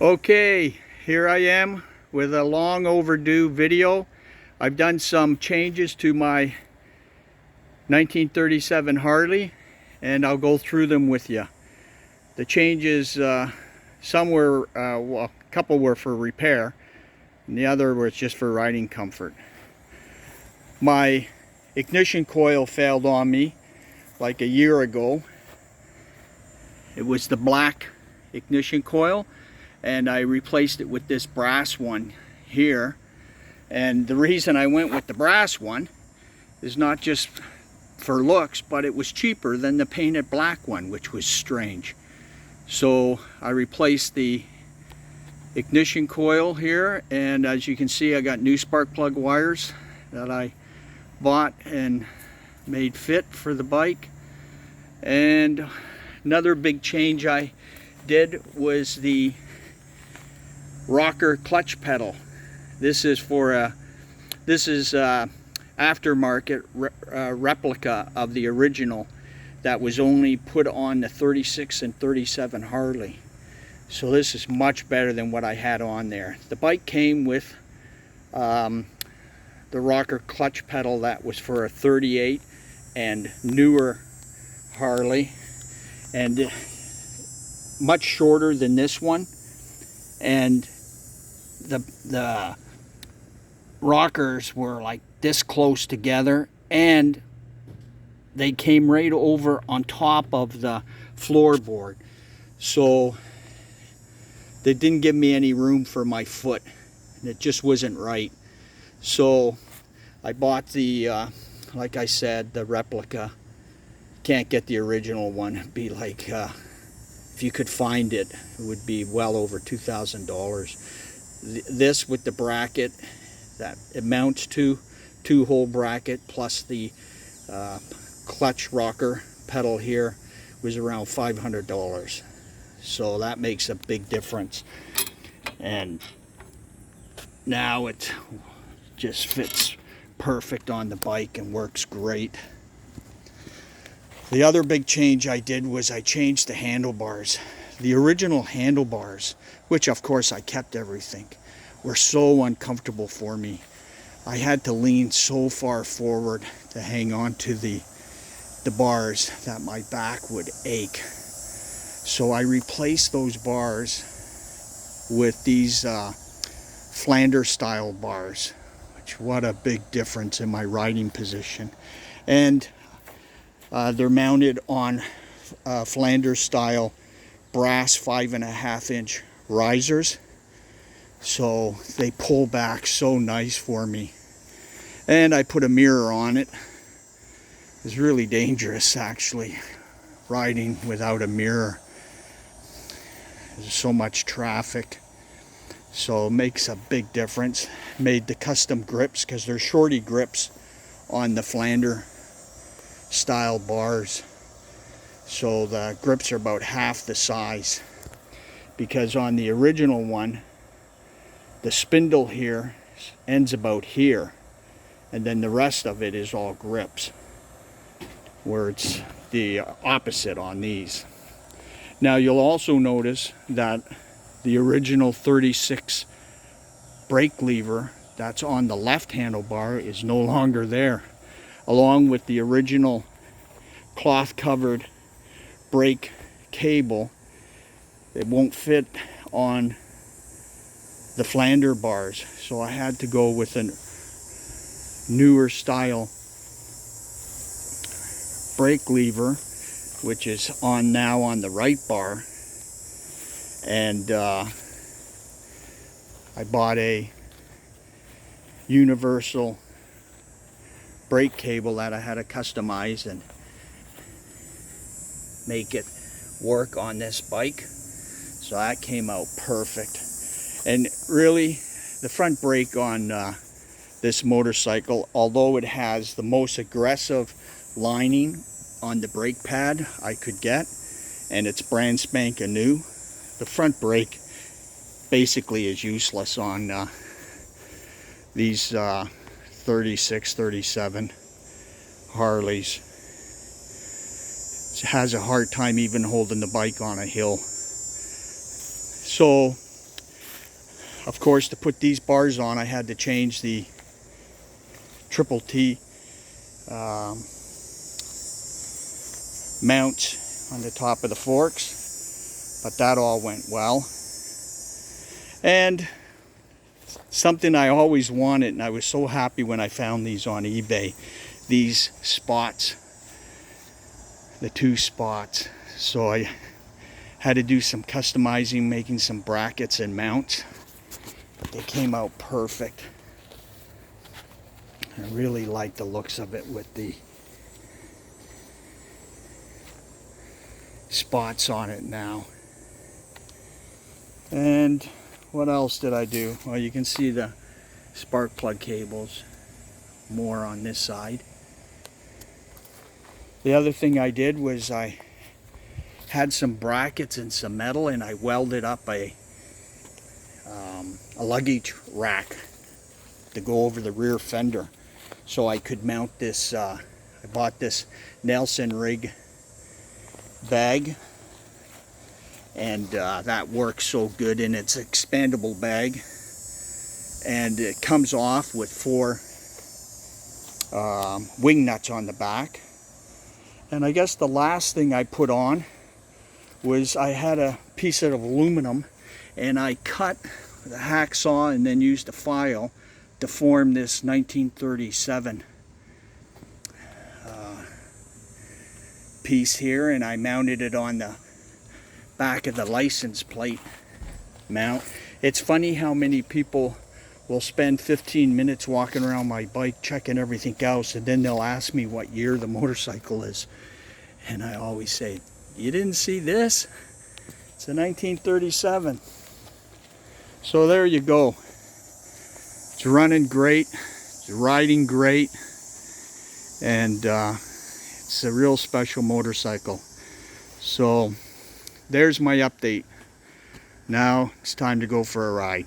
Okay, here I am with a long overdue video. I've done some changes to my 1937 Harley and I'll go through them with you. The changes, some were, well, a couple were for repair and the other was just for riding comfort. My ignition coil failed on me like a year ago. It was the black ignition coil, and I replaced it with this brass one here. And the reason I went with the brass one is not just for looks, but it was cheaper than the painted black one, which was strange. So I replaced the ignition coil here, and as you can see, I got new spark plug wires that I bought and made fit for the bike. And another big change I did was the rocker clutch pedal. This is for aftermarket replica of the original that was only put on the 36 and 37 Harley. So this is much better than what I had on there. The bike came with the rocker clutch pedal that was for a 38 and newer Harley, and much shorter than this one, and the rockers were like this close together, and they came right over on top of the floorboard, so they didn't give me any room for my foot, and it just wasn't right. So I bought the like I said, the replica. Can't get the original one. It'd be like, if you could find it, it would be well over $2,000. This with the bracket that it mounts to, 2-hole bracket, plus the clutch rocker pedal here, was around $500. So that makes a big difference. And now it just fits perfect on the bike and works great. The other big change I did was I changed the handlebars. The original handlebars, which of course I kept everything, were so uncomfortable for me. I had to lean so far forward to hang on to the bars that my back would ache. So I replaced those bars with these Flanders style bars, which, what a big difference in my riding position. And they're mounted on Flanders style brass 5.5-inch risers, so they pull back so nice for me. And I put a mirror on it. It's really dangerous actually riding without a mirror. There's so much traffic, so it makes a big difference. Made the custom grips because they're shorty grips on the Flanders style bars, so the grips are about half the size, because on the original one the spindle here ends about here, and then the rest of it is all grips, where it's the opposite on these. Now you'll also notice that the original 36 brake lever that's on the left handlebar is no longer there, along with the original cloth covered brake cable. It won't fit on the Flanders bars, so I had to go with a newer style brake lever, which is on now on the right bar. And I bought a universal brake cable that I had to customize and make it work on this bike, so that came out perfect. And really, the front brake on this motorcycle, although it has the most aggressive lining on the brake pad I could get, and it's brand spanking new, the front brake basically is useless on these 36, 37 Harleys. It has a hard time even holding the bike on a hill. So of course, to put these bars on, I had to change the triple T mount on the top of the forks, but that all went well. And something I always wanted, and I was so happy when I found these on eBay, these spots, the 2 spots. So I had to do some customizing, making some brackets and mounts, but they came out perfect. I really like the looks of it with the spots on it now. And what else did I do? Well, you can see the spark plug cables more on this side. The other thing I did was I had some brackets and some metal, and I welded up a luggage rack to go over the rear fender, so I could mount this. I bought this Nelson rig bag, and that works so good, and it's an expandable bag, and it comes off with 4 wing nuts on the back. And I guess the last thing I put on was I had a piece of aluminum, and I cut with a hacksaw and then used a file to form this 1937 piece here, and I mounted it on the back of the license plate mount. It's funny how many people will spend 15 minutes walking around my bike checking everything else, and then they'll ask me what year the motorcycle is, and I always say, you didn't see this? It's a 1937. So there you go. It's running great, it's riding great, and it's a real special motorcycle. So there's my update. Now it's time to go for a ride.